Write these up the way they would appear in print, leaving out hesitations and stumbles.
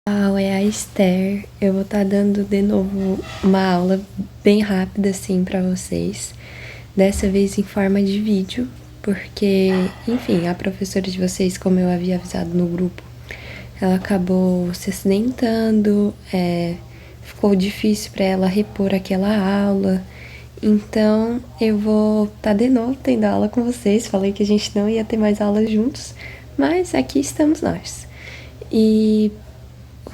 É a Esther. Eu vou estar dando de novo uma aula bem rápida assim para vocês. Dessa vez em forma de vídeo, porque, enfim, a professora de vocês, como eu havia avisado no grupo, ela acabou se acidentando, ficou difícil para ela repor aquela aula. Então, eu vou estar de novo tendo aula com vocês. Falei que a gente não ia ter mais aulas juntos, mas aqui estamos nós. E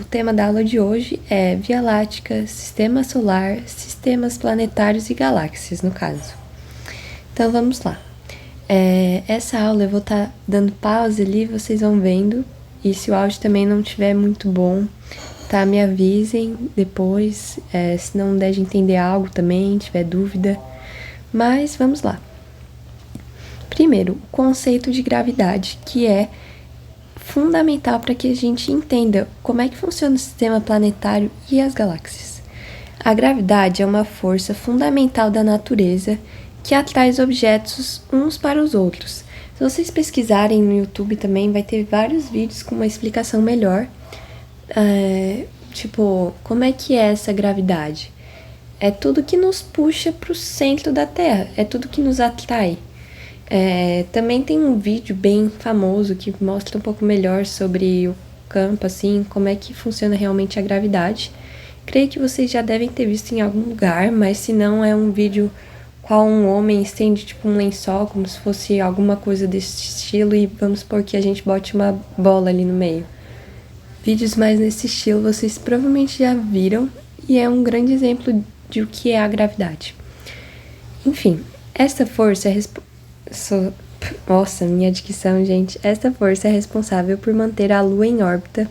o tema da aula de hoje é Via Láctea, Sistema Solar, Sistemas Planetários e Galáxias, no caso. Então, vamos lá. Essa aula eu vou estar dando pausa ali, vocês vão vendo. E se o áudio também não estiver muito bom, tá? Me avisem depois, se não der de entender algo também, tiver dúvida. Mas vamos lá. Primeiro, o conceito de gravidade, que é fundamental para que a gente entenda como é que funciona o sistema planetário e as galáxias. A gravidade é uma força fundamental da natureza que atrai os objetos uns para os outros. Se vocês pesquisarem no YouTube também, vai ter vários vídeos com uma explicação melhor. Tipo, como é que é essa gravidade? É tudo que nos puxa para o centro da Terra, é tudo que nos atrai. Também tem um vídeo bem famoso que mostra um pouco melhor sobre o campo, assim, como é que funciona realmente a gravidade. Creio que vocês já devem ter visto em algum lugar, mas se não, é um vídeo qual um homem estende tipo um lençol, como se fosse alguma coisa desse estilo, e vamos supor que a gente bote uma bola ali no meio. Vídeos mais nesse estilo vocês provavelmente já viram, e é um grande exemplo de o que é a gravidade. Enfim, essa força é Nossa, minha dicção, gente. Essa força é responsável por manter a Lua em órbita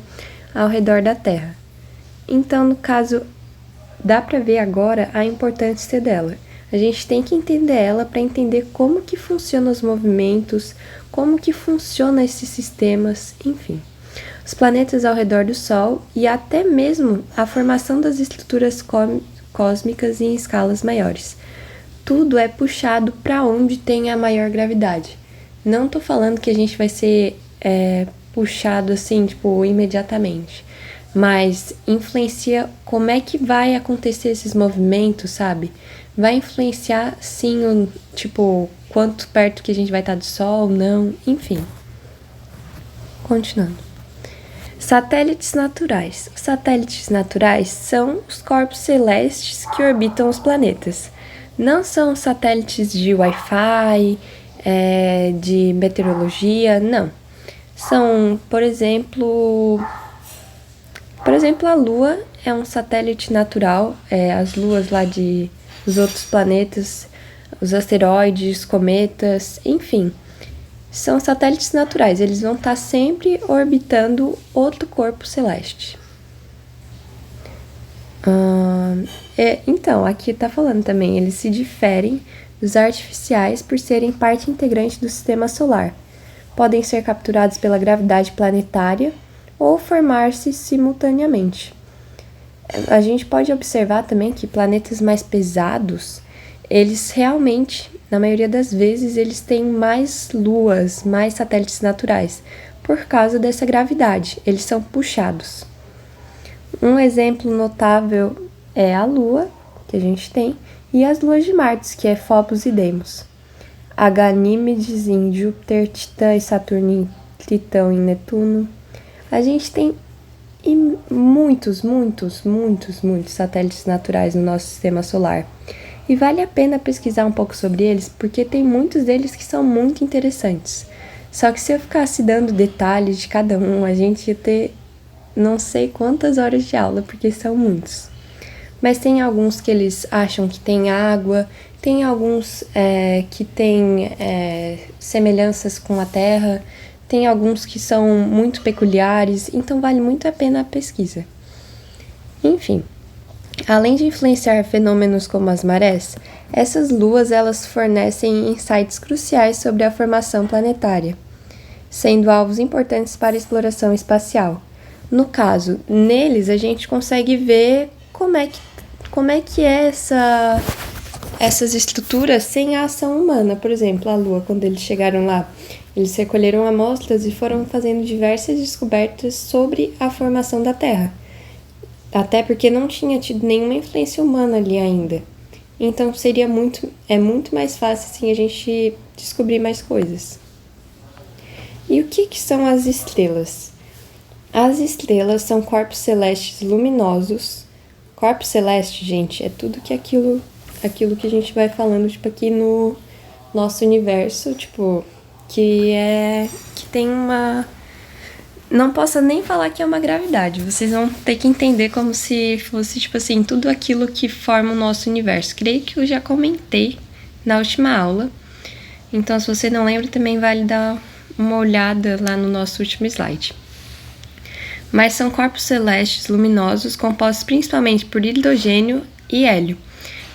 ao redor da Terra. Então, no caso, dá para ver agora a importância dela. A gente tem que entender ela para entender como que funcionam os movimentos, como que funcionam esses sistemas, enfim. Os planetas ao redor do Sol e até mesmo a formação das estruturas cósmicas em escalas maiores. Tudo é puxado para onde tem a maior gravidade. Não tô falando que a gente vai ser puxado assim, tipo, imediatamente. Mas influencia como é que vai acontecer esses movimentos, sabe? Vai influenciar, sim, tipo, quanto perto que a gente vai estar do Sol, não, enfim. Continuando. Satélites naturais. Os satélites naturais são os corpos celestes que orbitam os planetas. Não são satélites de Wi-Fi, de meteorologia, não. São, por exemplo, a Lua é um satélite natural, as luas lá dos outros planetas, os asteroides, cometas, enfim, são satélites naturais, eles vão estar sempre orbitando outro corpo celeste. Então, aqui está falando também, eles se diferem dos artificiais por serem parte integrante do sistema solar. Podem ser capturados pela gravidade planetária ou formar-se simultaneamente. A gente pode observar também que planetas mais pesados, eles realmente, na maioria das vezes, eles têm mais luas, mais satélites naturais, por causa dessa gravidade, eles são puxados. Um exemplo notável é a Lua, que a gente tem, e as luas de Marte, que é Phobos e Deimos. Ganímedes em Júpiter, Titã e Saturno, Plutão e Netuno. A gente tem muitos satélites naturais no nosso sistema solar. E vale a pena pesquisar um pouco sobre eles, porque tem muitos deles que são muito interessantes. Só que se eu ficasse dando detalhes de cada um, a gente ia ter não sei quantas horas de aula, porque são muitos. Mas tem alguns que eles acham que tem água, tem alguns que têm semelhanças com a Terra, tem alguns que são muito peculiares, então vale muito a pena a pesquisa. Enfim, além de influenciar fenômenos como as marés, essas luas elas fornecem insights cruciais sobre a formação planetária, sendo alvos importantes para a exploração espacial. No caso, neles a gente consegue ver como é que essas estruturas sem a ação humana. Por exemplo, a Lua, quando eles chegaram lá Eles recolheram amostras e foram fazendo diversas descobertas sobre a formação da Terra, até porque não tinha tido nenhuma influência humana ali ainda. Então é muito mais fácil assim a gente descobrir mais coisas. E o que são as estrelas? As estrelas são corpos celestes luminosos. Corpo celeste, gente, é tudo que aquilo que a gente vai falando, tipo, aqui no nosso universo, tipo, que tem uma... Não posso nem falar que é uma gravidade, vocês vão ter que entender como se fosse, tipo assim, tudo aquilo que forma o nosso universo. Creio que eu já comentei na última aula, então se você não lembra, também vale dar uma olhada lá no nosso último slide. Mas são corpos celestes luminosos compostos principalmente por hidrogênio e hélio,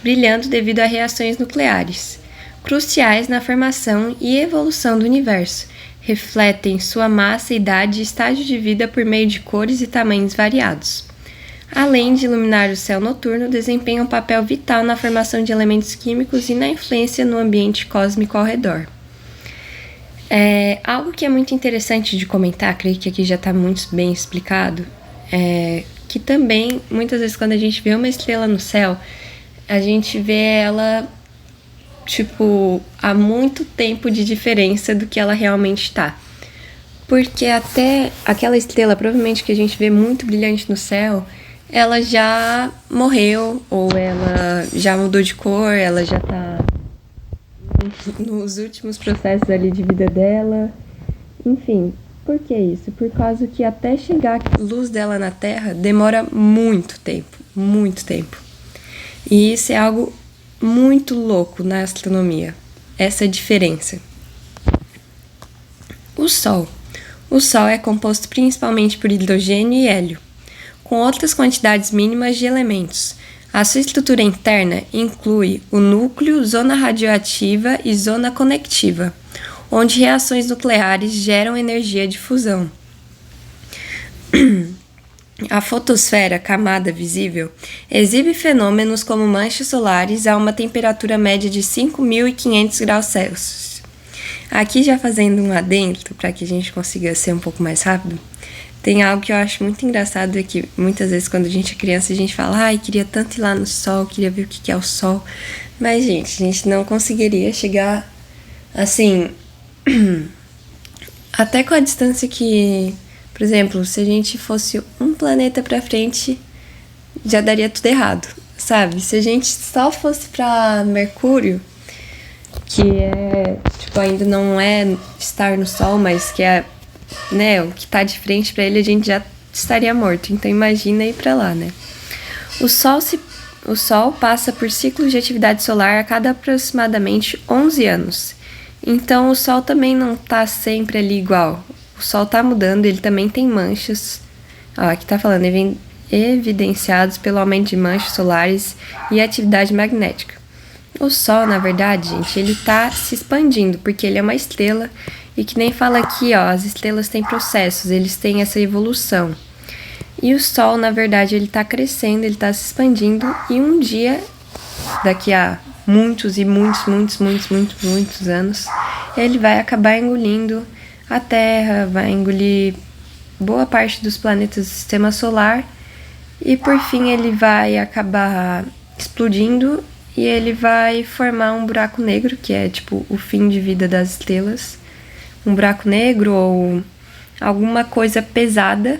brilhando devido a reações nucleares, cruciais na formação e evolução do universo. Refletem sua massa, idade e estágio de vida por meio de cores e tamanhos variados. Além de iluminar o céu noturno, desempenham um papel vital na formação de elementos químicos e na influência no ambiente cósmico ao redor. Algo que é muito interessante de comentar, creio que aqui já está muito bem explicado, que também, muitas vezes, quando a gente vê uma estrela no céu, a gente vê ela, tipo, há muito tempo de diferença do que ela realmente está. Porque até aquela estrela, provavelmente, que a gente vê muito brilhante no céu, ela já morreu, ou ela já mudou de cor, ela já está nos últimos processos ali de vida dela. Enfim, por que isso? Por causa que até chegar a luz dela na Terra demora muito tempo, muito tempo. E isso é algo muito louco na astronomia, essa diferença. O Sol. O Sol é composto principalmente por hidrogênio e hélio, com outras quantidades mínimas de elementos. A sua estrutura interna inclui o núcleo, zona radioativa e zona conectiva, onde reações nucleares geram energia de fusão. A fotosfera, camada visível, exibe fenômenos como manchas solares a uma temperatura média de 5.500 graus Celsius. Aqui, já fazendo um adentro para que a gente consiga ser um pouco mais rápido, tem algo que eu acho muito engraçado, é que muitas vezes quando a gente é criança a gente fala: ai, queria tanto ir lá no sol, queria ver o que é o sol. Mas, gente, a gente não conseguiria chegar, assim, até com a distância que, por exemplo, se a gente fosse um planeta pra frente, já daria tudo errado, sabe? Se a gente só fosse pra Mercúrio, que tipo, ainda não é estar no Sol, mas que é, né, o que tá de frente pra ele, a gente já estaria morto. Então imagina ir pra lá, né? O Sol passa por ciclos de atividade solar a cada aproximadamente 11 anos. Então o Sol também não tá sempre ali igual. O Sol tá mudando, ele também tem manchas. Aqui tá falando, evidenciados pelo aumento de manchas solares e atividade magnética. O Sol, na verdade, gente, ele tá se expandindo, porque ele é uma estrela, e que nem fala aqui, ó, as estrelas têm processos, eles têm essa evolução. E o Sol, na verdade, ele tá crescendo, ele tá se expandindo, e um dia, daqui a muitos anos, ele vai acabar engolindo a Terra, vai engolir boa parte dos planetas do Sistema Solar, e por fim ele vai acabar explodindo e ele vai formar um buraco negro, que é tipo o fim de vida das estrelas. Um buraco negro ou alguma coisa pesada,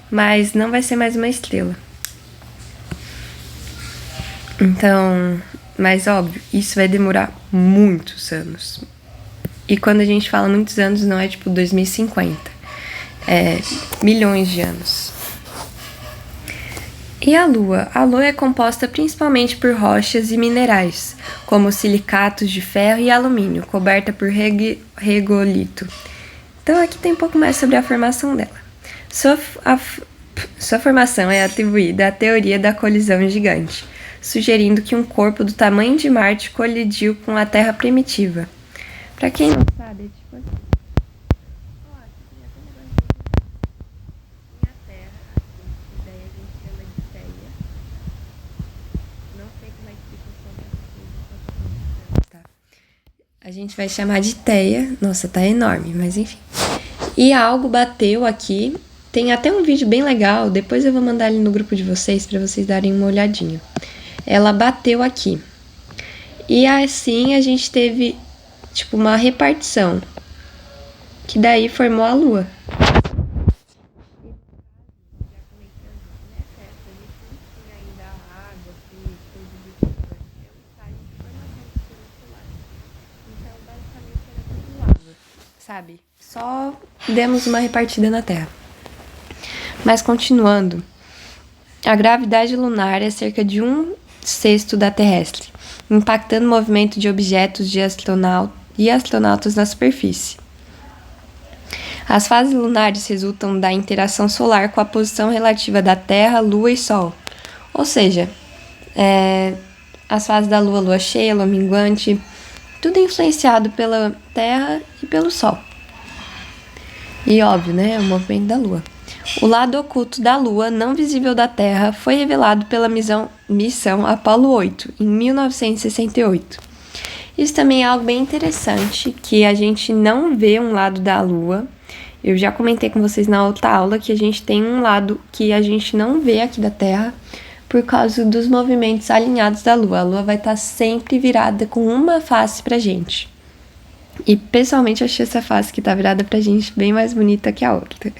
mas não vai ser mais uma estrela. Então, mas óbvio, isso vai demorar muitos anos. E quando a gente fala muitos anos, não é tipo 2050, é milhões de anos. E a Lua? A Lua é composta principalmente por rochas e minerais, como silicatos de ferro e alumínio, coberta por regolito. Então aqui tem um pouco mais sobre a formação dela. Sua formação é atribuída à teoria da colisão gigante, sugerindo que um corpo do tamanho de Marte colidiu com a Terra primitiva. Pra quem não sabe, é tipo assim. A A gente vai chamar de Theia. Nossa, tá enorme, mas enfim. E algo bateu aqui. Tem até um vídeo bem legal, depois eu vou mandar ele no grupo de vocês para vocês darem uma olhadinha. Ela bateu aqui. E assim a gente teve, tipo, uma repartição. Que daí formou a Lua. Sabe? Só demos uma repartida na Terra. Mas continuando, a gravidade lunar é cerca de 1/6 da terrestre, impactando o movimento de objetos de astronautas na superfície. As fases lunares resultam da interação solar com a posição relativa da Terra, Lua e Sol. Ou seja, as fases da Lua, Lua cheia, Lua minguante, tudo influenciado pela Terra e pelo Sol. E óbvio, né, o movimento da Lua. O lado oculto da Lua, não visível da Terra, foi revelado pela missão Apollo 8, em 1968. Isso também é algo bem interessante, que a gente não vê um lado da Lua. Eu já comentei com vocês na outra aula que a gente tem um lado que a gente não vê aqui da Terra, por causa dos movimentos alinhados da Lua. A Lua vai estar sempre virada com uma face pra gente. E pessoalmente eu achei essa face que tá virada pra gente bem mais bonita que a outra.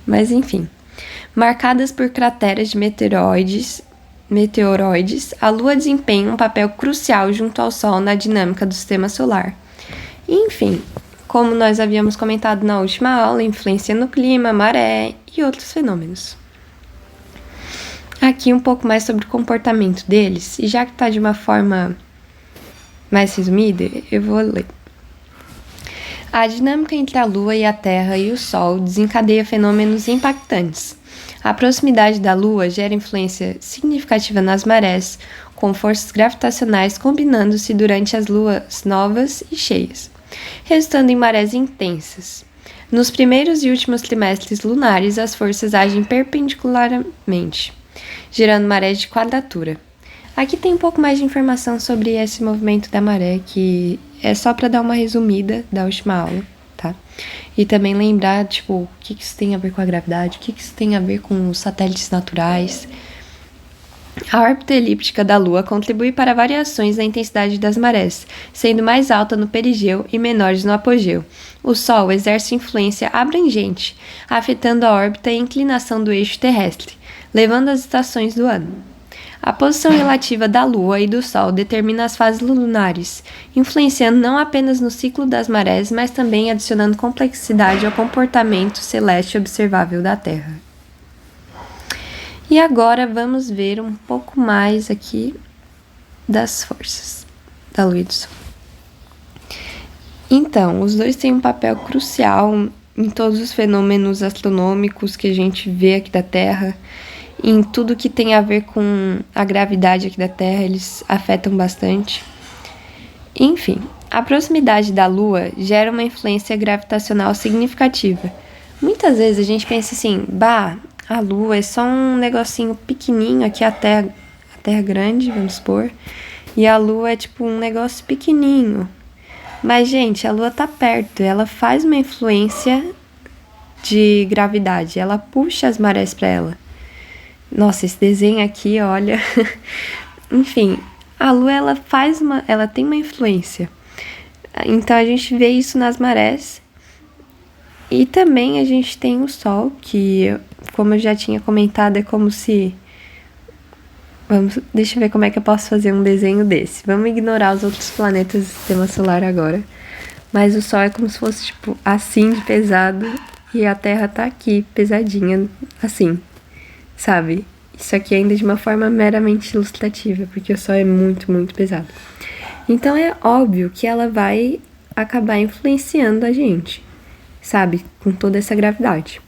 Mas enfim. Marcadas por crateras de meteoroides, a Lua desempenha um papel crucial junto ao Sol na dinâmica do sistema solar. Enfim, como nós havíamos comentado na última aula, influência no clima, maré e outros fenômenos. Aqui um pouco mais sobre o comportamento deles, e já que tá de uma forma mais resumida, eu vou ler. A dinâmica entre a Lua e a Terra e o Sol desencadeia fenômenos impactantes. A proximidade da Lua gera influência significativa nas marés, com forças gravitacionais combinando-se durante as luas novas e cheias, resultando em marés intensas. Nos primeiros e últimos trimestres lunares, as forças agem perpendicularmente, gerando marés de quadratura. Aqui tem um pouco mais de informação sobre esse movimento da maré, que é só para dar uma resumida da última aula, tá? E também lembrar, tipo, o que isso tem a ver com a gravidade, o que isso tem a ver com os satélites naturais. A órbita elíptica da Lua contribui para variações na intensidade das marés, sendo mais alta no perigeu e menores no apogeu. O Sol exerce influência abrangente, afetando a órbita e inclinação do eixo terrestre, levando as estações do ano. A posição relativa da Lua e do Sol determina as fases lunares, influenciando não apenas no ciclo das marés, mas também adicionando complexidade ao comportamento celeste observável da Terra. E agora vamos ver um pouco mais aqui das forças da Lua e do Sol. Então, os dois têm um papel crucial em todos os fenômenos astronômicos que a gente vê aqui da Terra. Em tudo que tem a ver com a gravidade aqui da Terra, eles afetam bastante. Enfim, a proximidade da Lua gera uma influência gravitacional significativa. Muitas vezes a gente pensa assim, a Lua é só um negocinho pequenininho, aqui a Terra é grande, vamos supor, e a Lua é tipo um negócio pequenininho. Mas, gente, a Lua tá perto, ela faz uma influência de gravidade, ela puxa as marés para ela. Nossa, esse desenho aqui, olha. Enfim, a Lua ela tem uma influência. Então a gente vê isso nas marés. E também a gente tem o Sol, que, como eu já tinha comentado, é como se... Deixa eu ver como é que eu posso fazer um desenho desse. Vamos ignorar os outros planetas do sistema solar agora. Mas o Sol é como se fosse, tipo, assim de pesado. E a Terra tá aqui, pesadinha, assim. Sabe? Isso aqui ainda de uma forma meramente ilustrativa, porque o Sol é muito, muito pesado. Então é óbvio que ela vai acabar influenciando a gente, sabe? Com toda essa gravidade.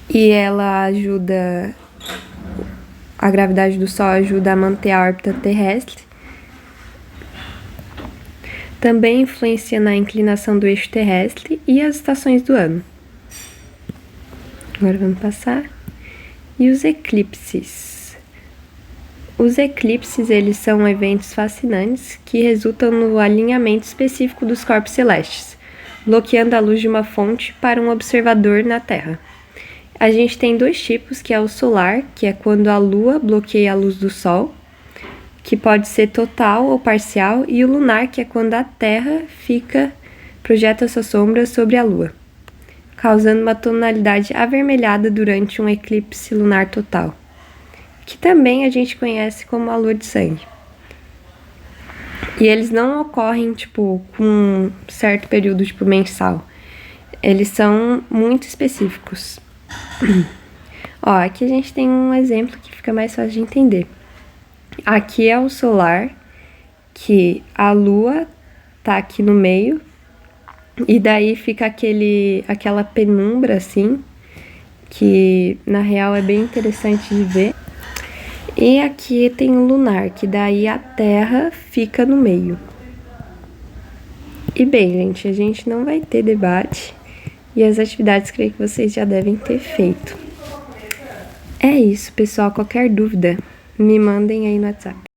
E ela ajuda... A gravidade do Sol ajuda a manter a órbita terrestre. Também influencia na inclinação do eixo terrestre e as estações do ano. Agora vamos passar. E os eclipses. Os eclipses, eles são eventos fascinantes que resultam no alinhamento específico dos corpos celestes, bloqueando a luz de uma fonte para um observador na Terra. A gente tem dois tipos, que é o solar, que é quando a Lua bloqueia a luz do Sol, que pode ser total ou parcial, e o lunar, que é quando a Terra projeta essa sombra sobre a Lua, causando uma tonalidade avermelhada durante um eclipse lunar total, que também a gente conhece como a lua de sangue. E eles não ocorrem, com um certo período, mensal. Eles são muito específicos. Ó, aqui a gente tem um exemplo que fica mais fácil de entender. Aqui é o solar, que a lua tá aqui no meio, e daí fica aquela penumbra, assim, que na real é bem interessante de ver. E aqui tem o lunar, que daí a Terra fica no meio. E bem, gente, a gente não vai ter debate, e as atividades creio que vocês já devem ter feito. É isso, pessoal. Qualquer dúvida, me mandem aí no WhatsApp.